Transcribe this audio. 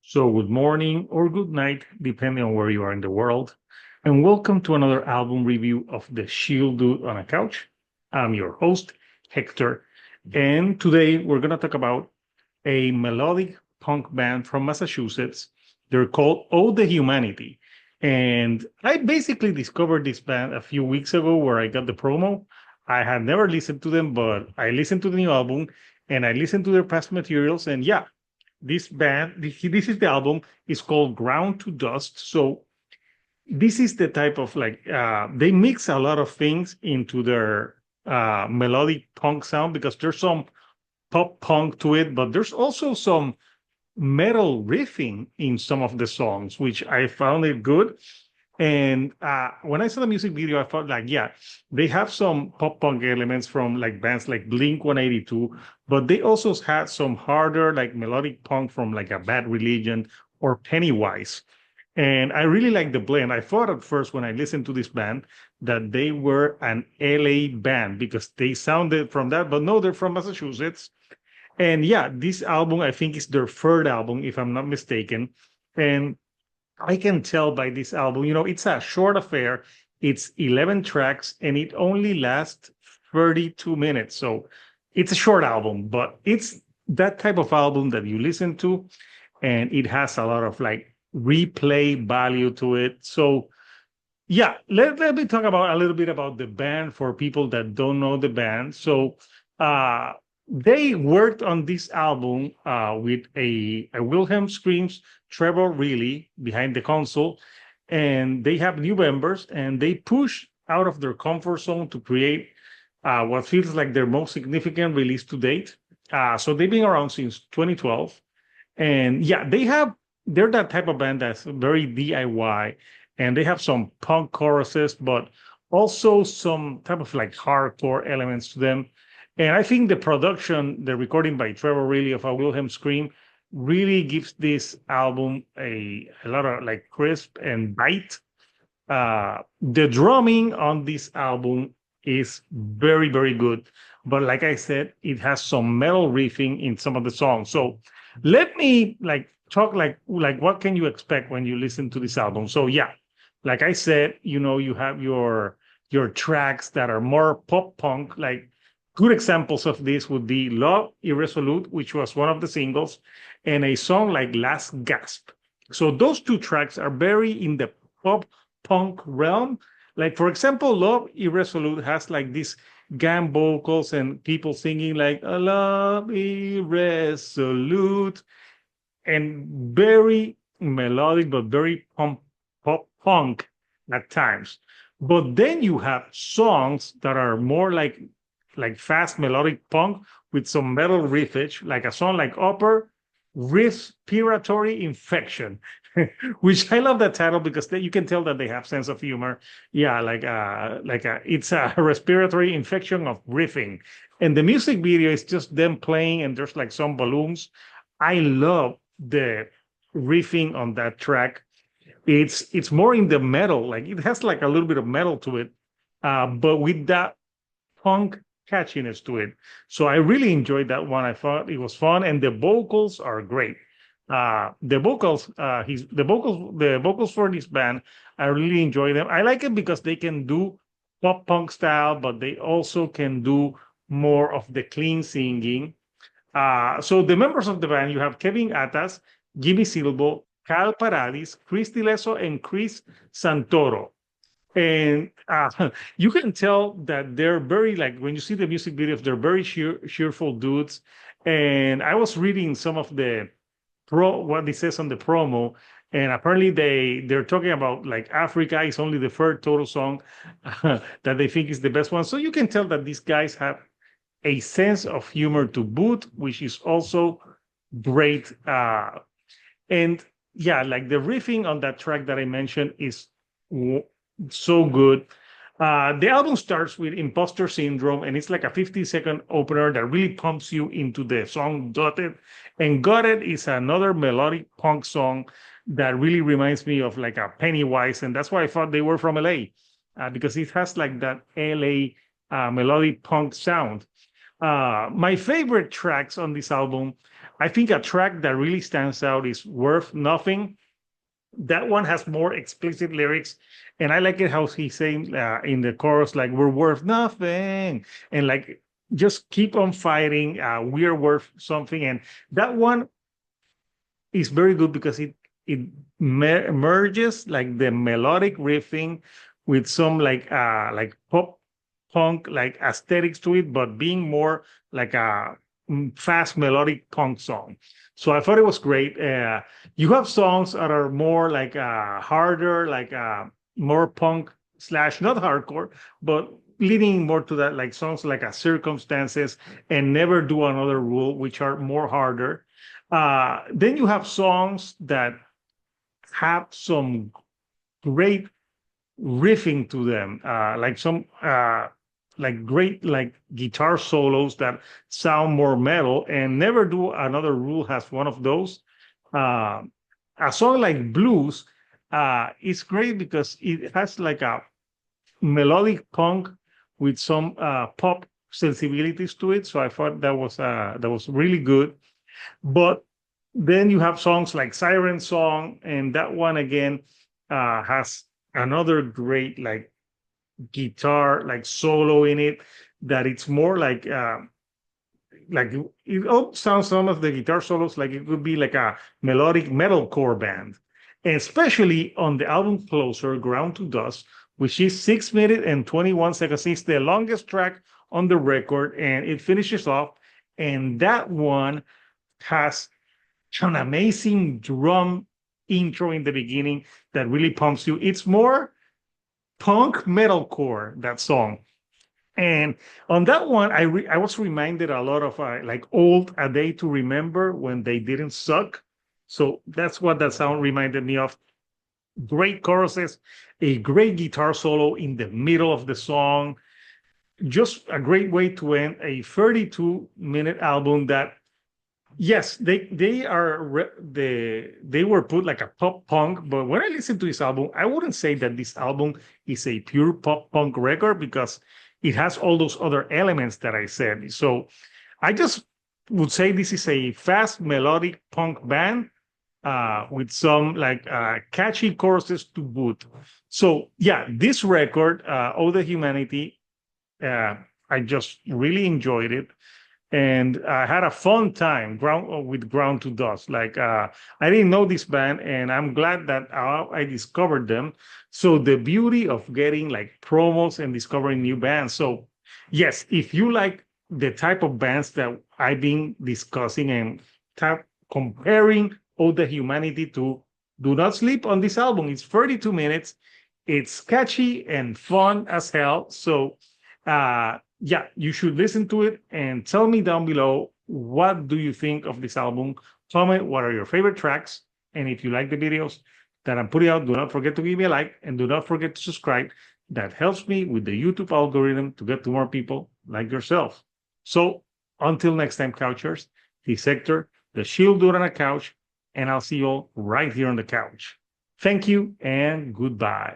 So, good morning or good night, depending on where you are in the world. And welcome to another album review of The Shield Dude on a Couch. I'm your host, Hector. And today we're going to talk about a melodic punk band from Massachusetts. They're called Oh the Humanity. And I basically discovered this band a few weeks ago where I got the promo. I had never listened to them, but I listened to the new album and I listened to their past materials. And yeah, this is the album. It's called Ground to Dust. So this is the type of they mix a lot of things into their melodic punk sound because there's some pop punk to it, but there's also some metal riffing in some of the songs, which I found it good. And when I saw the music video, I felt like, yeah, they have some pop punk elements from like bands like Blink 182, but they also had some harder, like melodic punk from like a Bad Religion or Pennywise. And I really like the blend. I thought at first when I listened to this band that they were an LA band because they sounded from that, but no, they're from Massachusetts. And yeah, this album, I think, is their third album, if I'm not mistaken. And I can tell by this album, it's a short affair. It's 11 tracks and it only lasts 32 minutes. So it's a short album, but it's that type of album that you listen to and it has a lot of like replay value to it. So yeah, let me talk about a little bit about the band for people that don't know the band. So uh they worked on this album with a Wilhelm Screams Trevor Reilly behind the console, and they have new members and they push out of their comfort zone to create what feels like their most significant release to date. So they've been around since 2012, and yeah, they're that type of band that's very DIY, and they have some punk choruses, but also some type of like hardcore elements to them. And I think the recording by Trevor Reilly of A Wilhelm Scream really gives this album a lot of like crisp and bite. The drumming on this album is very, very good. But like I said, it has some metal riffing in some of the songs. So let me like talk like what can you expect when you listen to this album? So yeah, like I said, you have your tracks that are more pop punk. Like good examples of this would be Love Irresolute, which was one of the singles, and a song like Last Gasp. So those two tracks are very in the pop punk realm. Like for example, Love Irresolute has like these gam vocals and people singing like "A Love Irresolute" and very melodic, but very pop punk at times. But then you have songs that are more like fast melodic punk with some metal riffage, like a song like Upper Respiratory Infection, which I love that title because you can tell that they have sense of humor. Yeah, it's a respiratory infection of riffing, and the music video is just them playing, and there's like some balloons. I love the riffing on that track. It's more in the metal, like it has like a little bit of metal to it, but with that punk catchiness to it. So I really enjoyed that one. I thought it was fun, and the vocals are great. The vocals for this band, I really enjoy them. I like it because they can do pop punk style, but they also can do more of the clean singing. So the members of the band, you have Kevin Atas, Jimmy Silbo, Cal Paradis, Chris Dileso, and Chris Santoro. And you can tell that they're very like when you see the music videos, they're very cheerful dudes. And I was reading some of the what it says on the promo, and apparently they're talking about like Africa is only the third total song that they think is the best one. So you can tell that these guys have a sense of humor to boot, which is also great. And yeah, like the riffing on that track that I mentioned is so good. The album starts with Imposter Syndrome, and it's like a 50-second opener that really pumps you into the song Gutted. And Gutted is another melodic punk song that really reminds me of like a Pennywise, and that's why I thought they were from LA, because it has like that LA melodic punk sound. My favorite tracks on this album I think a track that really stands out is Worth Nothing. That one has more explicit lyrics, and I like it how he's saying in the chorus, like, we're worth nothing, and like, just keep on fighting, we're worth something. And that one is very good because it merges like the melodic riffing with some like pop punk like aesthetics to it, but being more like a fast melodic punk song. So I thought it was great. You have songs that are more like harder, like more punk slash not hardcore, but leaning more to that, like songs like Circumstances and Never Do Another Rule, which are more harder. Then you have songs that have some great riffing to them, like some like great like guitar solos that sound more metal. And Never Do Another Rule has one of those. Uh, a song like Blues is great because it has like a melodic punk with some pop sensibilities to it. So I thought that was really good. But then you have songs like Siren Song, and that one again has another great like guitar like solo in it, that it's more like it all sounds, some of the guitar solos like it could be like a melodic metalcore band. And especially on the album Closer, Ground to Dust, which is 6 minutes and 21 seconds. It's the longest track on the record, and it finishes off. And that one has an amazing drum intro in the beginning that really pumps you. It's more punk metalcore, that song. And on that one, I was reminded a lot of like old A Day to Remember when they didn't suck. So that's what that sound reminded me of. Great choruses, a great guitar solo in the middle of the song. Just a great way to end a 32-minute album that, yes, they were put like a pop punk, but when I listen to this album, I wouldn't say that this album is a pure pop punk record because it has all those other elements that I said. So I just would say this is a fast melodic punk band with some like catchy choruses to boot. So yeah, this record, "All the Humanity," uh, I just really enjoyed it, and I had a fun time with Ground to Dust. Like I didn't know this band, and I'm glad that I discovered them. So the beauty of getting like promos and discovering new bands. So yes, if you like the type of bands that I've been discussing and comparing All the Humanity to, do not sleep on this album. It's 32 minutes. It's catchy and fun as hell. So yeah, you should listen to it and tell me down below, what do you think of this album? Comment what are your favorite tracks. And if you like the videos that I'm putting out, do not forget to give me a like and do not forget to subscribe. That helps me with the YouTube algorithm to get to more people like yourself. So until next time, Couchers, this Hector, the Shield Dude on a Couch, and I'll see you all right here on the couch. Thank you and goodbye.